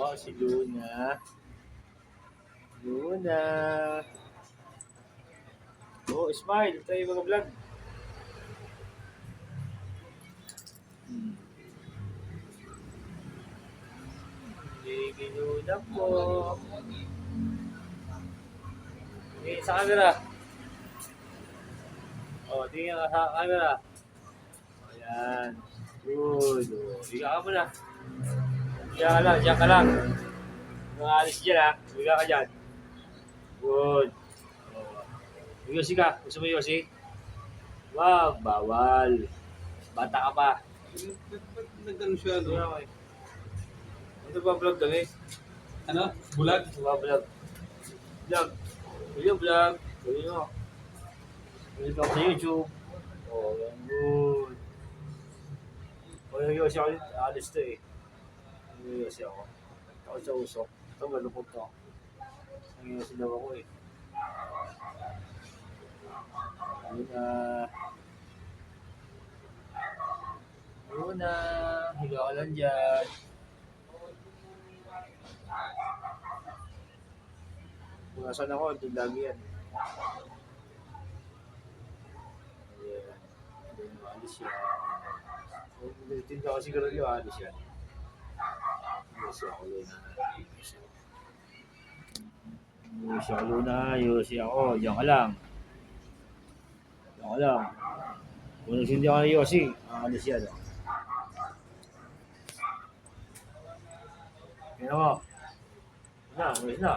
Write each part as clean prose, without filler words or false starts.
Oh, si Luna. Luna. Oh, smile. Tayo mga vlog. Hmm. Baby Luna po. Tingin sa camera. Oh, tingin sa camera. Ayan. Good. Oh, higa ka muna. Diyan ka lang. Mga alis dyan ha. Higa ka dyan. Good. Oh. Yosi ka. Gusto mo yosi? Wag, bawal. Bata ka pa. Nag-ano siya, Ano no? okay. Ano ba vlog kami? Ano? Bulag? Ano ba vlog? Vlog. Video vlog. Gawin mo. Gawin ka sa YouTube. Oh, yan good. O yung yosi ako dito. Alis to eh. Yung yosi ako. Ako sa usok. Ito malupot to. Ang yosi daw ako eh. Luna. Luna. Higa ka lang dyan. Kung nasan ako, doon lagi yan. Ayan. Doon alis yan. Kung tinda ko siguro yung alis yan. Yosi ako Luna. Yosi ako Luna. Yosi ako. Diyan ka lang. Diyan ka lang. Kung nagsindi ako ng Yosi, alis yan. Kaya mo. Umalis na.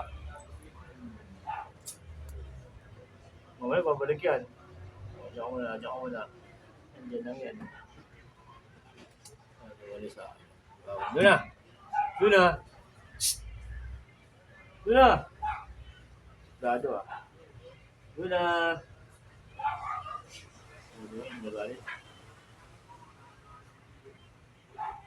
Mamaya, babalik yan. O, diyan ka muna. Andiyan lang yan. Umalis na. Luna! Luna! Shhh! Luna! Gado ah. Luna! Luna, nagalit.